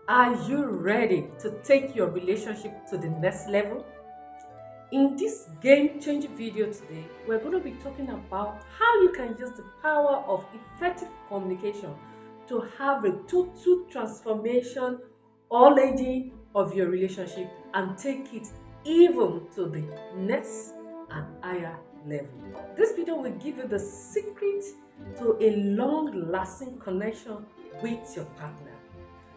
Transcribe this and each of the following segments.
Are you ready to take your relationship to the next level? In this game changing video today, we're going to be talking about how you can use the power of effective communication to have a total transformation all aging of your relationship and take it even to the next and higher level. This video will give you the secret to a long lasting connection with your partner.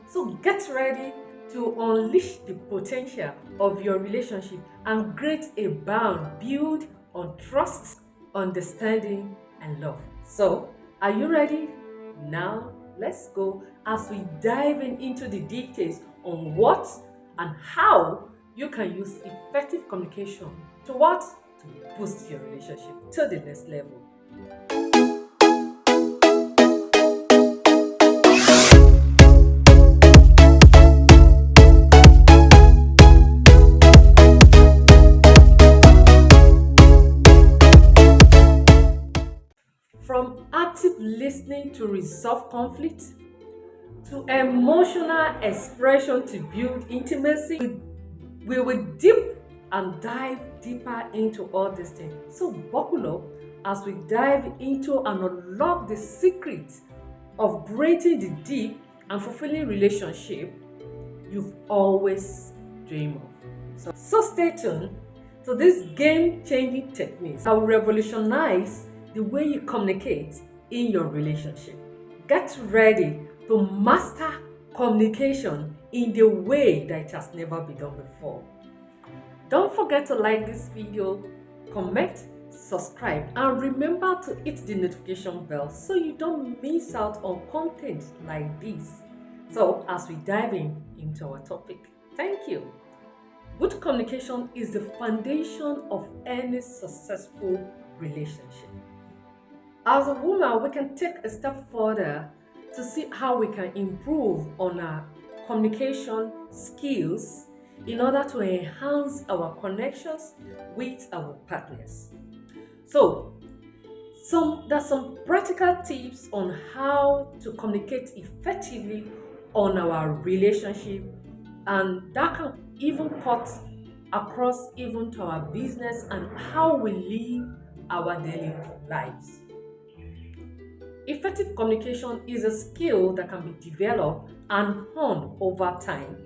So get ready to unleash the potential of your relationship and create a bond built on trust, understanding, and love. So, are you ready? Now, let's go as we dive into the details on what and how you can use effective communication to what? To boost your relationship to the next level. From active listening to resolve conflict, to emotional expression to build intimacy, we will deep and dive deeper into all these things. So buckle up as we dive into and unlock the secret of creating the deep and fulfilling relationship you've always dreamed of. So stay tuned to these game-changing techniques that will revolutionize the way you communicate in your relationship. Get ready to master communication in the way that it has never been done before. Don't forget to like this video, comment, subscribe, and remember to hit the notification bell so you don't miss out on content like this. So as we dive into our topic, thank you. Good communication is the foundation of any successful relationship. As a woman, we can take a step further to see how we can improve on our communication skills in order to enhance our connections with our partners. So, there's some practical tips on how to communicate effectively on our relationship, and that can even cut across even to our business and how we live our daily lives. Effective communication is a skill that can be developed and honed over time.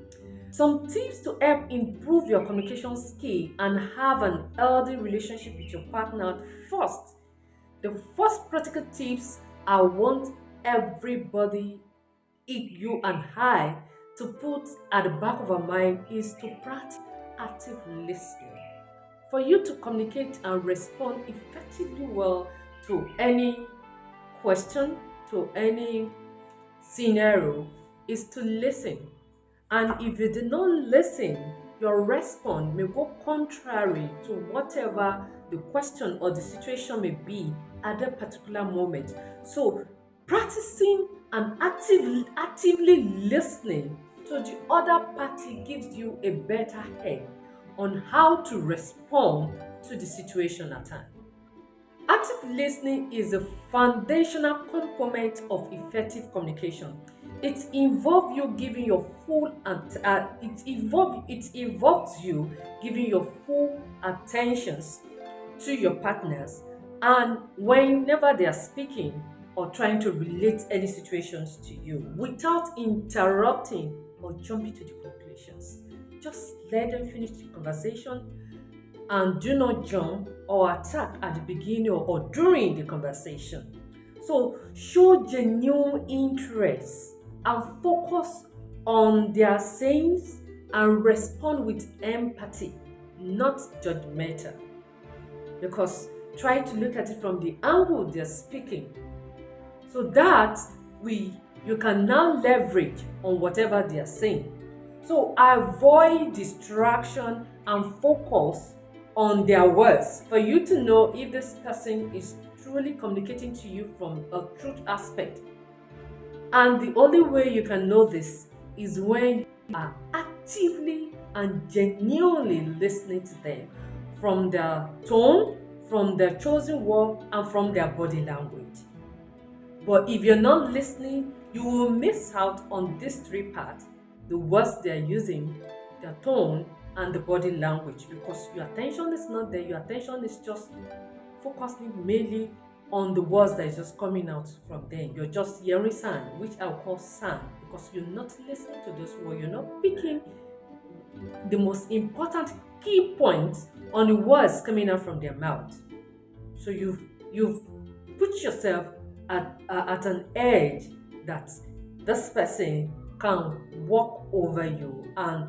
Some tips to help improve your communication skill and have an healthy relationship with your partner. First, the first practical tips I want everybody, you and I, to put at the back of our mind is to practice active listening. For you to communicate and respond effectively well to any question, to any scenario, is to listen. And if you do not listen, your response may go contrary to whatever the question or the situation may be at that particular moment. So practicing and actively listening to the other party gives you a better head on how to respond to the situation at hand. Active listening is a foundational component of effective communication. It involves you giving your full it involves you giving your full attentions to your partners, and whenever they are speaking or trying to relate any situations to you without interrupting or jumping to the conclusions. Just let them finish the conversation and do not jump or attack at the beginning or during the conversation. So show genuine interest and focus on their sayings and respond with empathy, not judgmental. Because try to look at it from the angle they're speaking, so that you can now leverage on whatever they are saying. So avoid distraction and focus on their words for you to know if this person is truly communicating to you from a truth aspect. And the only way you can know this is when you are actively and genuinely listening to them, from their tone, from their chosen word, and from their body language. But if you're not listening, you will miss out on these three parts the words they are using, their tone, and the body language, because your attention is not there. Your attention is just focusing mainly on the words that is just coming out from them. You're just hearing sound, which I'll call sound, because you're not listening to those words. You're not picking the most important key points on the words coming out from their mouth. So you've put yourself at an edge that this person can walk over you and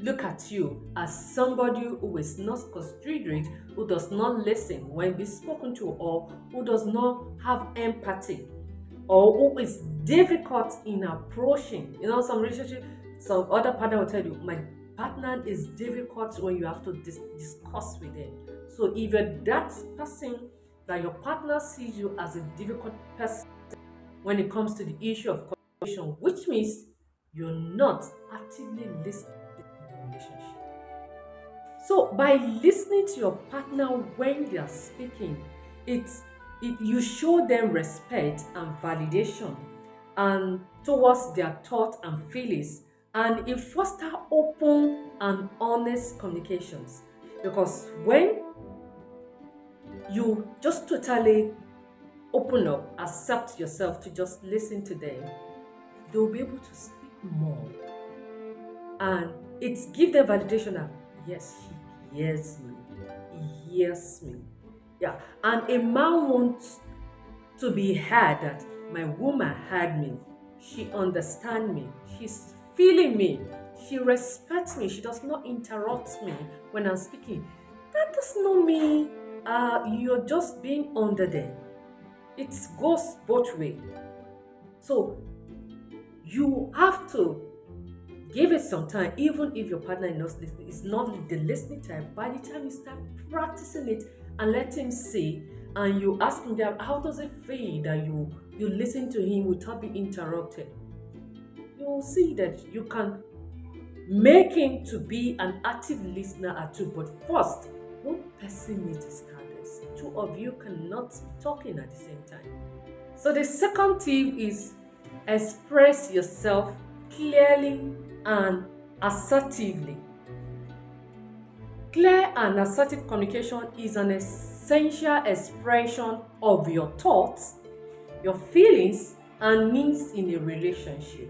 look at you as somebody who is not considerate, who does not listen when be spoken to, or who does not have empathy, or who is difficult in approaching. You know, some relationship, some other partner will tell you, my partner is difficult when you have to discuss with them. So if you're that person that your partner sees you as a difficult person when it comes to the issue of communication, which means you're not actively listening in the relationship. So by listening to your partner when they are speaking, you show them respect and validation and towards their thoughts and feelings, and it fosters open and honest communications. Because when you just totally open up, accept yourself to just listen to them, they'll be able to speak more, and it gives them validation that yes, he hears me, he hears me. Yeah, and a man wants to be heard, that my woman heard me, she understands me, she's feeling me, she respects me, she does not interrupt me when I'm speaking. That does not mean you're just being under there. It goes both ways. So you have to give it some time, even if your partner is not the listening type. By the time you start practicing it and let him see, and you ask him that, how does it feel that you listen to him without being interrupted? You will see that you can make him to be an active listener at two. But first, one person needs to start this. Two of you cannot be talking at the same time. So the second tip is express yourself clearly and assertively. Clear and assertive communication is an essential expression of your thoughts, your feelings, and needs in a relationship.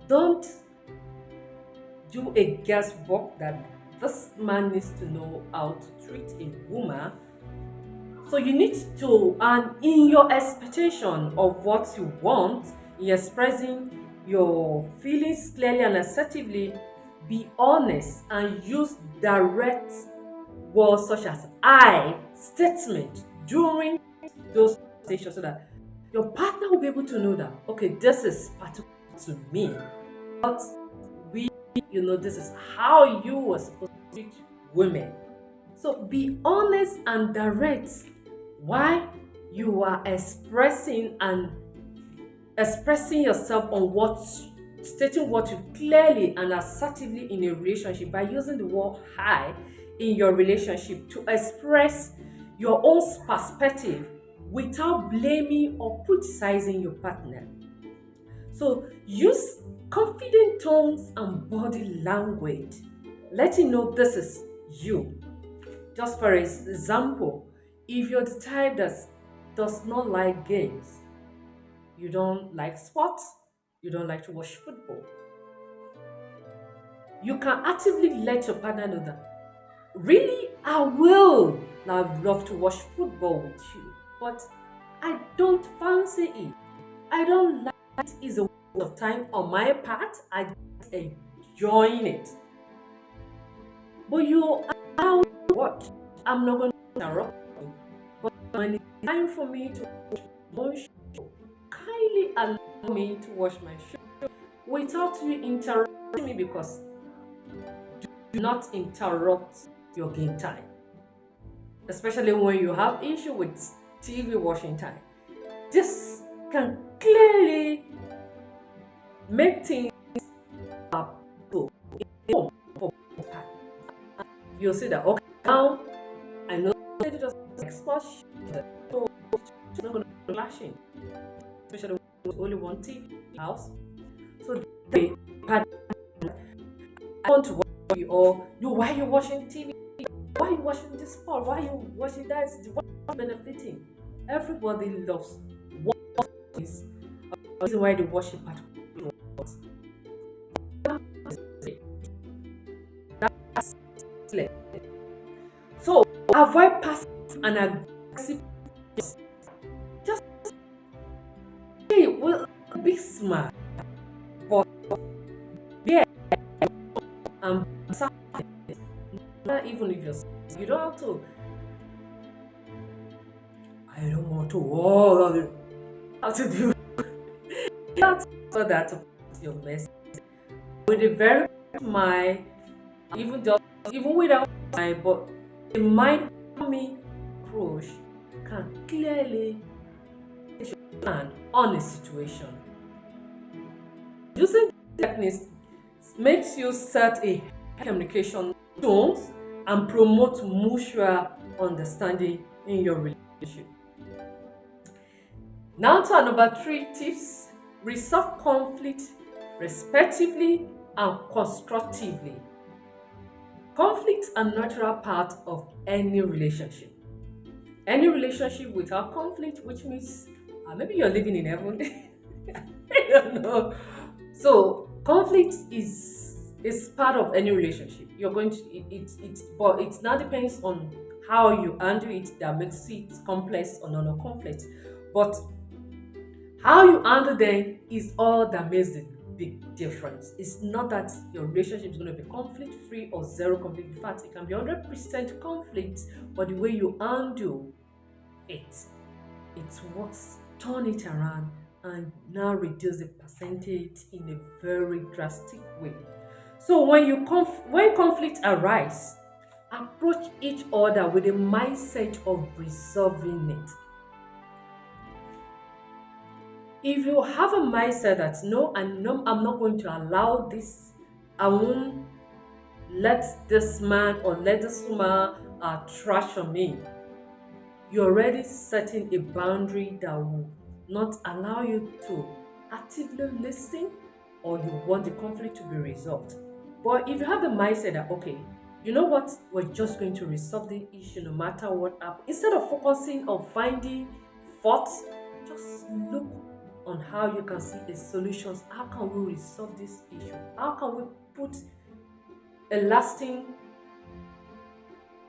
Don't do a guesswork that this man needs to know how to treat a woman. So you need to, and in your expectation of what you want, in expressing your feelings clearly and assertively, be honest and use direct words such as I statement during those conversations, so that your partner will be able to know that, okay, this is particular to me. But this is how you were supposed to treat women. So be honest and direct why you are expressing yourself on stating what you clearly and assertively in a relationship, by using the word I in your relationship to express your own perspective without blaming or criticizing your partner. So use confident tones and body language. Let him know this is you. Just for example, if you're the type that does not like games, you don't like sports, you don't like to watch football, you can actively let your partner know that, really, I will love to watch football with you, but I don't fancy it. I don't like it. It's a waste of time on my part. I just enjoying it. But you are watch. I'm not going to interrupt you. But when it's time for me to watch my show, kindly allow me to watch my show without you interrupting me, because do not interrupt your game time, especially when you have issue with TV watching time. This can clearly make things up. You'll see that, okay, now I know it doesn't export, so it's not going to be flashing, especially with only one TV in the house. So Pardon, I want to watch you, or no, why are you watching TV? Why are you watching this sport? Why are you watching that? What's benefiting? Everybody loves what is the reason why they worship at that's clear. So avoid passive and aggressive. Just say well, big smile, but yeah, and not even if you don't have to. I don't want to. Oh, how to do that so that to put your message with a very smile, even just even without smile, but a mind me approach can clearly stand on a situation. Using techniques makes you set a communication tones and promote mutual understanding in your relationship. Now to our number three tips: resolve conflict respectively and constructively. Conflicts are natural part of any relationship. Any relationship without conflict, which means maybe you're living in heaven. I don't know. So conflict is part of any relationship. You're going to but it now depends on how you handle it that makes it complex or non conflict. But how you handle them is all that makes the big difference. It's not that your relationship is going to be conflict free or zero conflict. In fact, it can be 100% conflict, but the way you handle it, it works, turn it around, and now reduce the percentage in a very drastic way. So when conflict arise, approach each other with a mindset of resolving it. If you have a mindset that no, I'm not going to allow this, I won't let this man or let this woman trash on me, you're already setting a boundary that will not allow you to actively listen, or you want the conflict to be resolved. But if you have the mindset that, okay, you know what, we're just going to resolve the issue no matter what happens, instead of focusing on finding faults, just look on how you can see a solutions. How can we resolve this issue? How can we put a lasting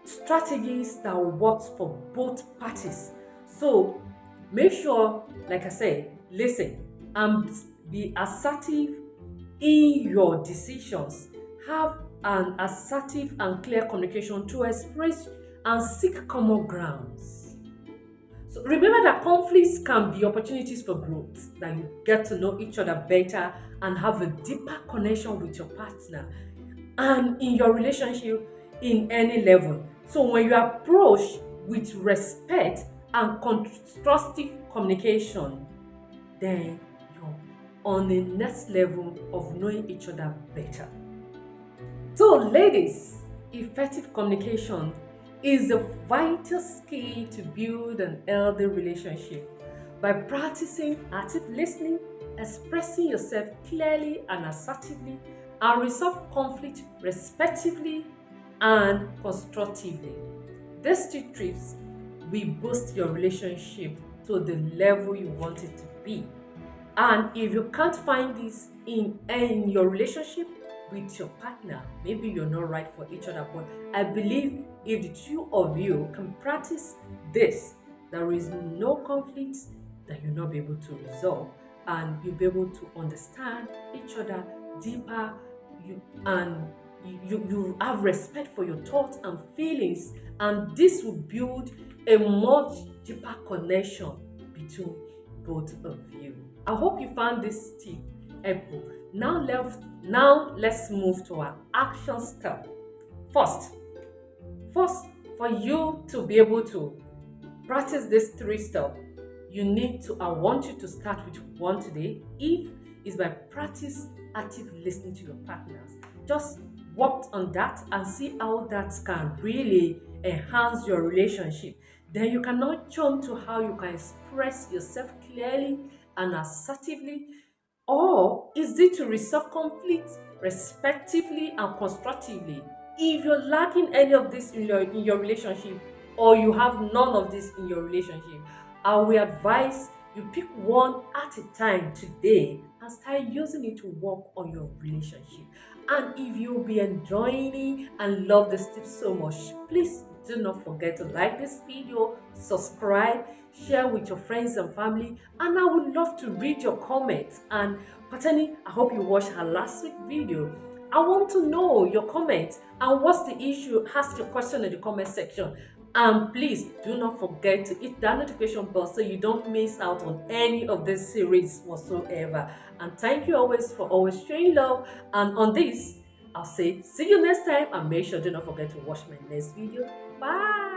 strategies that works for both parties? So make sure, like I said, listen and be assertive in your decisions. Have an assertive and clear communication to express and seek common grounds. So remember that conflicts can be opportunities for growth, that you get to know each other better and have a deeper connection with your partner and in your relationship in any level. So when you approach with respect and constructive communication, then you're on the next level of knowing each other better. So, ladies, effective communication is a vital skill to build an healthy relationship. By practicing active listening, expressing yourself clearly and assertively, and resolve conflict respectively and constructively. These two tips will boost your relationship to the level you want it to be. And if you can't find this in your relationship with your partner, maybe you're not right for each other. But I believe if the two of you can practice this, there is no conflict that you'll not be able to resolve, and you'll be able to understand each other deeper. You have respect for your thoughts and feelings, and this will build a much deeper connection between both of you. I hope you found this tip helpful. Now let's move to our action step. First, first, for you to be able to practice this three steps, I want you to start with one today. If is by practice active listening to your partners. Just work on that and see how that can really enhance your relationship. Then you can now jump to how you can express yourself clearly and assertively Or is it to resolve conflicts respectively and constructively? If you're lacking any of this in your relationship, or you have none of this in your relationship, I will advise you pick one at a time today and start using it to work on your relationship. And if you'll be enjoying it and love this tip so much, please do not forget to like this video, subscribe, share with your friends and family, and I would love to read your comments. And Patani, I hope you watched her last week video. I want to know your comments and what's the issue. Ask your question in the comment section. And please do not forget to hit that notification bell so you don't miss out on any of this series whatsoever. And thank you always for always showing love. And on this, I'll say see you next time, and make sure do not forget to watch my next video. Bye.